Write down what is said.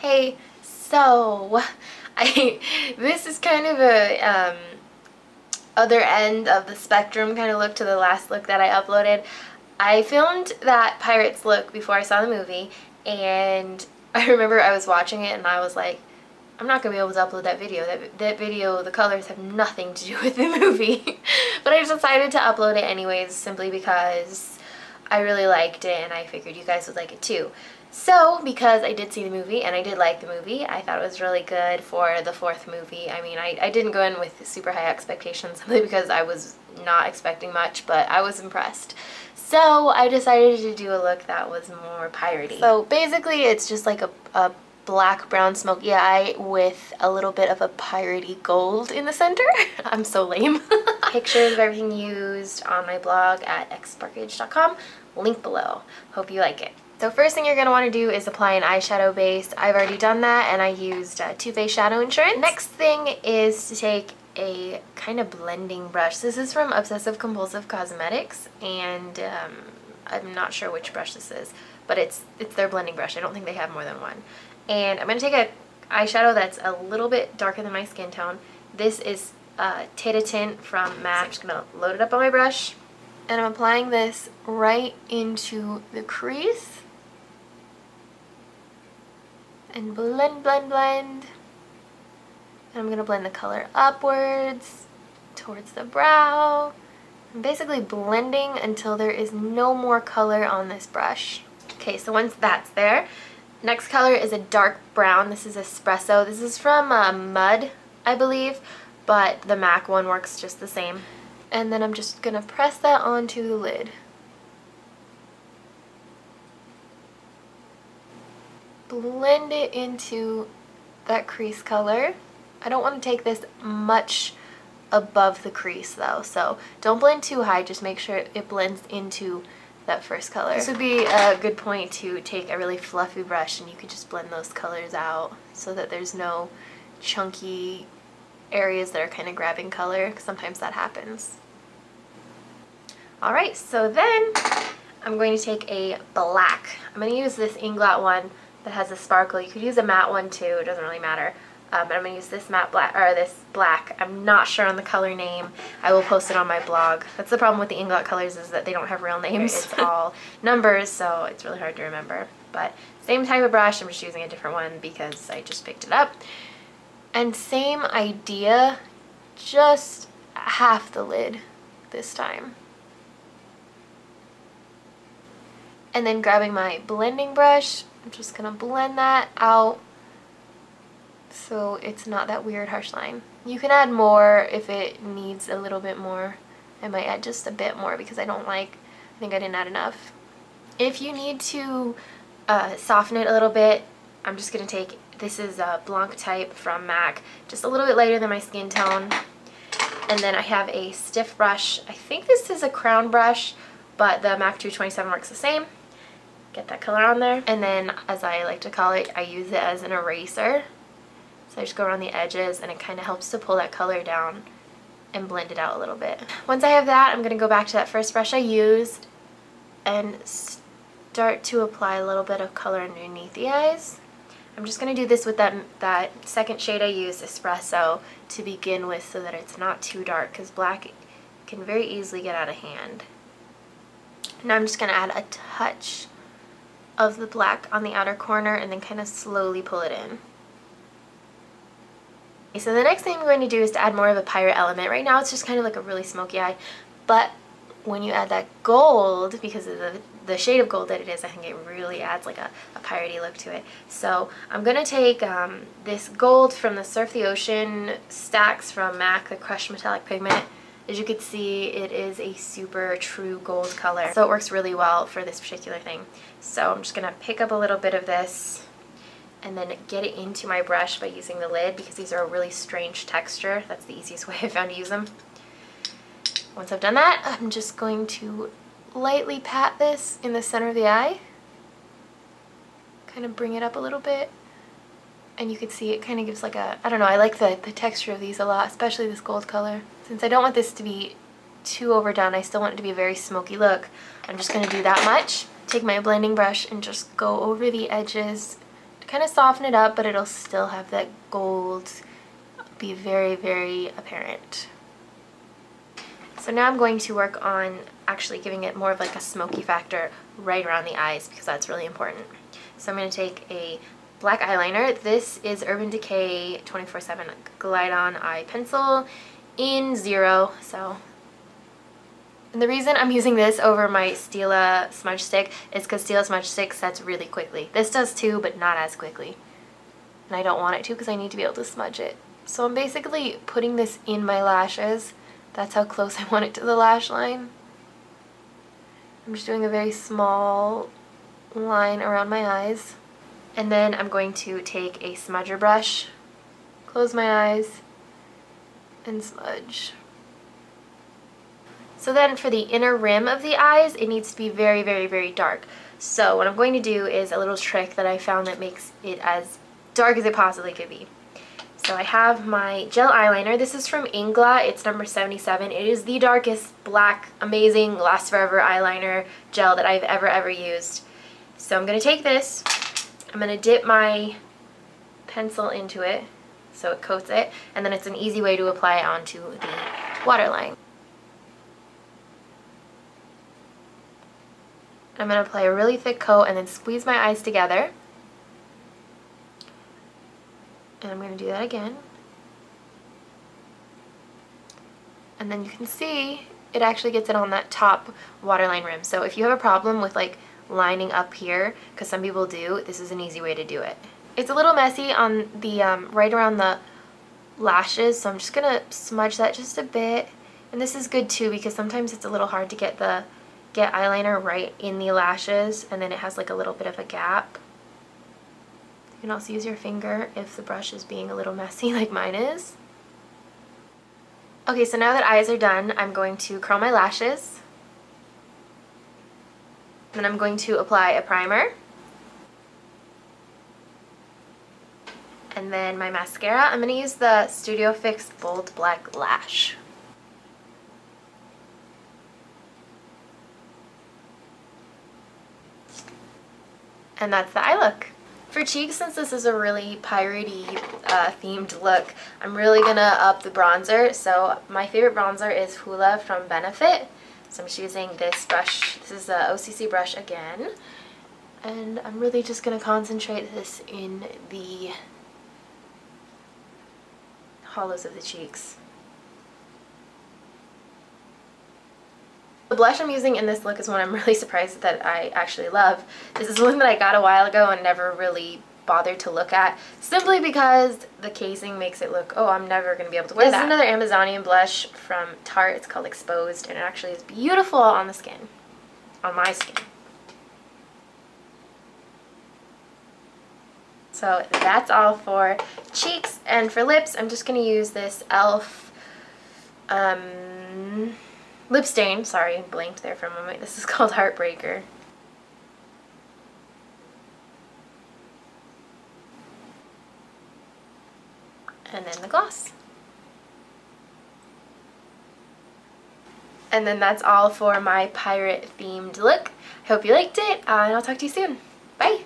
Hey, so this is kind of a other end of the spectrum kind of look to the last look that I uploaded. I filmed that Pirates look before I saw the movie, and I remember I was watching it and I was like, I'm not going to be able to upload that video. That video, the colors have nothing to do with the movie. But I just decided to upload it anyways, simply because I really liked it and I figured you guys would like it too. So, because I did see the movie and I did like the movie, I thought it was really good for the fourth movie. I mean, I didn't go in with super high expectations simply because I was not expecting much, but I was impressed. So, I decided to do a look that was more piratey. So, basically, it's just like a black brown smoky eye with a little bit of a piratey gold in the center. I'm so lame. Pictures of everything used on my blog at xsparkage.com. Link below. Hope you like it. So first thing you're going to want to do is apply an eyeshadow base. I've already done that and I used Too Faced Shadow Insurance. Next thing is to take a kind of blending brush. This is from Obsessive Compulsive Cosmetics, and I'm not sure which brush this is, but it's their blending brush. I don't think they have more than one. And I'm going to take a eyeshadow that's a little bit darker than my skin tone. This is Tita Tint from MAC. I'm just going to load it up on my brush. And I'm applying this right into the crease. And blend, blend, blend. And I'm going to blend the color upwards towards the brow. I'm basically blending until there is no more color on this brush. Okay, so once that's there, next color is a dark brown. This is Espresso. This is from Mud, I believe, but the MAC one works just the same. And then I'm just going to press that onto the lid. Blend it into that crease color. I don't want to take this much above the crease though, so don't blend too high, just make sure it blends into that first color. This would be a good point to take a really fluffy brush and you could just blend those colors out so that there's no chunky areas that are kind of grabbing color, because sometimes that happens. Alright, so then I'm going to take a black. I'm going to use this Inglot one that has a sparkle. You could use a matte one too, it doesn't really matter. But I'm going to use this matte black, or this black. I'm not sure on the color name. I will post it on my blog. That's the problem with the Inglot colors, is that they don't have real names. It's all numbers, so it's really hard to remember. But same type of brush, I'm just using a different one because I just picked it up. And same idea, just half the lid this time. And then grabbing my blending brush, I'm just going to blend that out so it's not that weird harsh line. You can add more if it needs a little bit more. I might add just a bit more because I think I didn't add enough. If you need to soften it a little bit, I'm just going to take, this is a Blanc type from MAC, just a little bit lighter than my skin tone. And then I have a stiff brush. I think this is a crown brush, but the MAC 227 works the same. Get that color on there. And then, as I like to call it, I use it as an eraser. So I just go around the edges and it kind of helps to pull that color down and blend it out a little bit. Once I have that, I'm going to go back to that first brush I used and start to apply a little bit of color underneath the eyes. I'm just going to do this with that second shade I used, Espresso, to begin with so that it's not too dark, because black can very easily get out of hand. Now I'm just going to add a touch of the black on the outer corner and then kind of slowly pull it in. So the next thing I'm going to do is to add more of a pirate element. Right now it's just kind of like a really smoky eye, but when you add that gold, because of the shade of gold that it is, I think it really adds like a piratey look to it. So I'm going to take this gold from the Surf the Ocean stacks from MAC, the Crushed Metallic Pigment. As you can see, it is a super true gold color, so it works really well for this particular thing. So I'm just going to pick up a little bit of this and then get it into my brush by using the lid, because these are a really strange texture. That's the easiest way I found to use them. Once I've done that, I'm just going to lightly pat this in the center of the eye. Kind of bring it up a little bit. And you can see it kind of gives like a, I don't know, I like the texture of these a lot, especially this gold color. Since I don't want this to be too overdone, I still want it to be a very smoky look, I'm just going to do that much. Take my blending brush and just go over the edges to kind of soften it up, but it'll still have that gold be very, very apparent. So now I'm going to work on actually giving it more of like a smoky factor right around the eyes, because that's really important. So I'm going to take a black eyeliner. This is Urban Decay 24/7 Glide On Eye Pencil in 0. And the reason I'm using this over my Stila smudge stick is because Stila smudge stick sets really quickly. This does too, but not as quickly. And I don't want it to because I need to be able to smudge it. So I'm basically putting this in my lashes. That's how close I want it to the lash line. I'm just doing a very small line around my eyes. And then I'm going to take a smudger brush, close my eyes, and smudge. So then for the inner rim of the eyes, it needs to be very, very, very dark. So what I'm going to do is a little trick that I found that makes it as dark as it possibly could be. So I have my gel eyeliner. This is from Ingla. It's number 77. It is the darkest, black, amazing, lasts forever eyeliner gel that I've ever used. So I'm going to take this. I'm going to dip my pencil into it so it coats it. And then it's an easy way to apply it onto the waterline. I'm going to apply a really thick coat and then squeeze my eyes together. And I'm going to do that again. And then you can see it actually gets it on that top waterline rim. So if you have a problem with like lining up here, because some people do, this is an easy way to do it. It's a little messy on the right around the lashes, so I'm just going to smudge that just a bit. And this is good too because sometimes it's a little hard to get eyeliner right in the lashes, and then it has like a little bit of a gap. You can also use your finger if the brush is being a little messy like mine is. Okay, so now that eyes are done, I'm going to curl my lashes. Then I'm going to apply a primer. And then my mascara, I'm going to use the Studio Fix Bold Black Lash. And that's the eye look. For cheeks, since this is a really piratey themed look, I'm really gonna up the bronzer. So my favorite bronzer is Hoola from Benefit. So I'm just using this brush. This is a OCC brush again. And I'm really just gonna concentrate this in the hollows of the cheeks. The blush I'm using in this look is one I'm really surprised that I actually love. This is one that I got a while ago and never really bothered to look at, simply because the casing makes it look, oh, I'm never going to be able to wear that. This is another Amazonian blush from Tarte. It's called Exposed, and it actually is beautiful on the skin, on my skin. So that's all for cheeks, and for lips, I'm just going to use this e.l.f. Lip stain. Sorry, blanked there for a moment. This is called Heartbreaker. And then the gloss. And then that's all for my pirate themed look. I hope you liked it, and I'll talk to you soon. Bye!